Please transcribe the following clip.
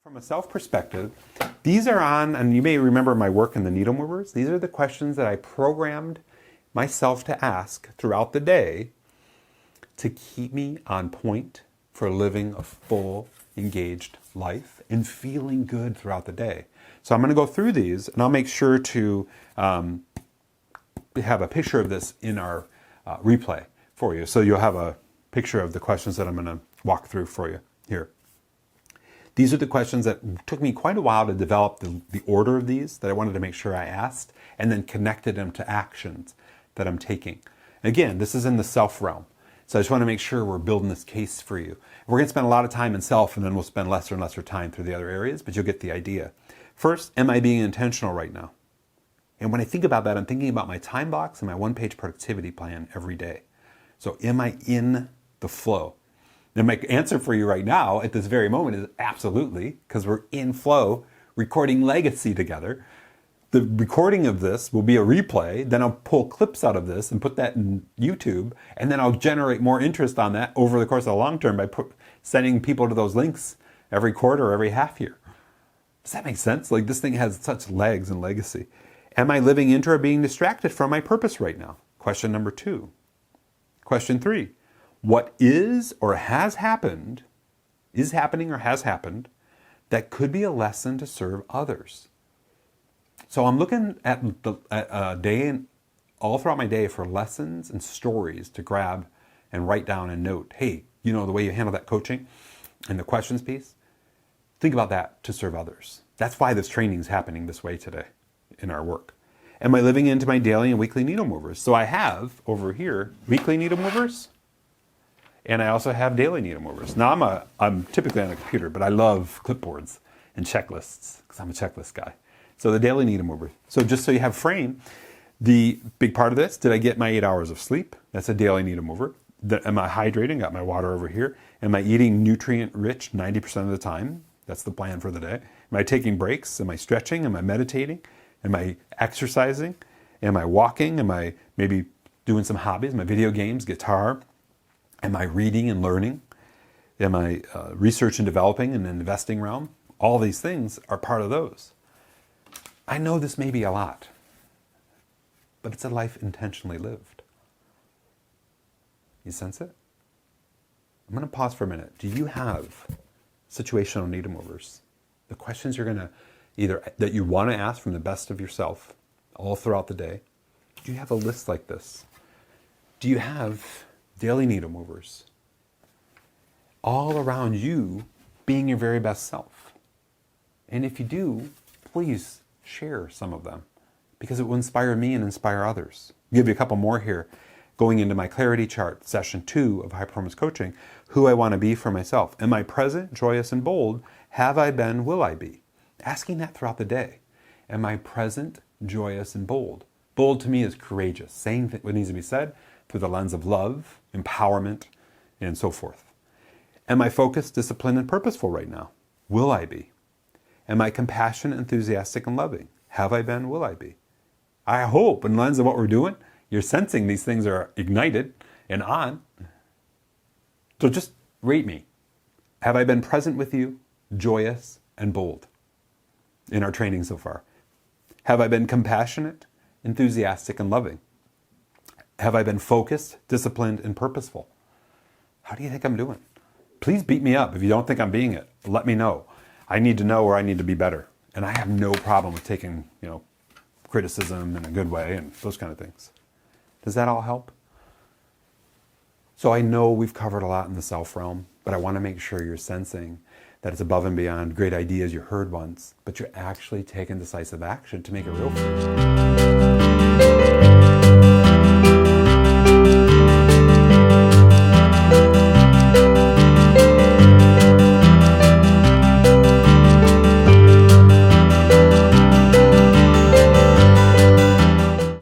From a self perspective, these are on, and you may remember my work in the needle movers, these are the questions that I programmed myself to ask throughout the day to keep me on point for living a full, engaged life and feeling good throughout the day. So I'm going to go through these, and I'll make sure to have a picture of this in our replay for you. So you'll have a picture of the questions that I'm going to walk through for you here. These are the questions that took me quite a while to develop the order of these that I wanted to make sure I asked, and then connected them to actions that I'm taking. Again, this is in the self realm. So I just want to make sure we're building this case for you. We're going to spend a lot of time in self, and then we'll spend lesser and lesser time through the other areas, but you'll get the idea. First, am I being intentional right now? And when I think about that, I'm thinking about my time blocks and my one-page productivity plan every day. So am I in the flow? And my answer for you right now at this very moment is absolutely, because we're in flow, recording legacy together. The recording of this will be a replay, then I'll pull clips out of this and put that in YouTube, and then I'll generate more interest on that over the course of the long term by sending people to those links every quarter or every half year. Does that make sense? Like, this thing has such legs and legacy. Am I living into or being distracted from my purpose right now? Question number 2. Question 3. What is or has happened, is happening or has happened, that could be a lesson to serve others? So I'm looking at a day and all throughout my day for lessons and stories to grab and write down and note. Hey, you know, the way you handle that coaching and the questions piece, think about that to serve others. That's why this training is happening this way today in our work. Am I living into my daily and weekly needle movers? So I have over here weekly needle movers, and I also have daily needle movers. Now I'm typically on a computer, but I love clipboards and checklists because I'm a checklist guy. So the daily needle mover. So just so you have frame, the big part of this, did I get my 8 hours of sleep? That's a daily needle mover. Am I hydrating? Got my water over here. Am I eating nutrient rich 90% of the time? That's the plan for the day. Am I taking breaks? Am I stretching? Am I meditating? Am I exercising? Am I walking? Am I maybe doing some hobbies? My video games, guitar? Am I reading and learning? Am I research and developing in an investing realm? All these things are part of those. I know this may be a lot, but it's a life intentionally lived. You sense it? I'm going to pause for a minute. Do you have situational needle movers? The questions you're going to either that you want to ask from the best of yourself all throughout the day. Do you have a list like this? Do you have daily needle movers all around you being your very best self? And if you do, please share some of them, because it will inspire me and inspire others. I'll give you a couple more here. Going into my clarity chart, session 2 of high performance coaching, who I want to be for myself. Am I present, joyous, and bold? Have I been, will I be? Asking that throughout the day. Am I present, joyous, and bold? Bold to me is courageous, saying what needs to be said through the lens of love, empowerment, and so forth. Am I focused, disciplined, and purposeful right now? Will I be? Am I compassionate, enthusiastic, and loving? Have I been, will I be? I hope, in the lens of what we're doing, you're sensing these things are ignited and on. So just rate me. Have I been present with you, joyous, and bold in our training so far? Have I been compassionate, enthusiastic, and loving? Have I been focused, disciplined, and purposeful? How do you think I'm doing? Please beat me up if you don't think I'm being it. Let me know. I need to know where I need to be better. And I have no problem with taking, criticism in a good way and those kind of things. Does that all help? So I know we've covered a lot in the self realm, but I want to make sure you're sensing that it's above and beyond great ideas you heard once, but you're actually taking decisive action to make it real for you.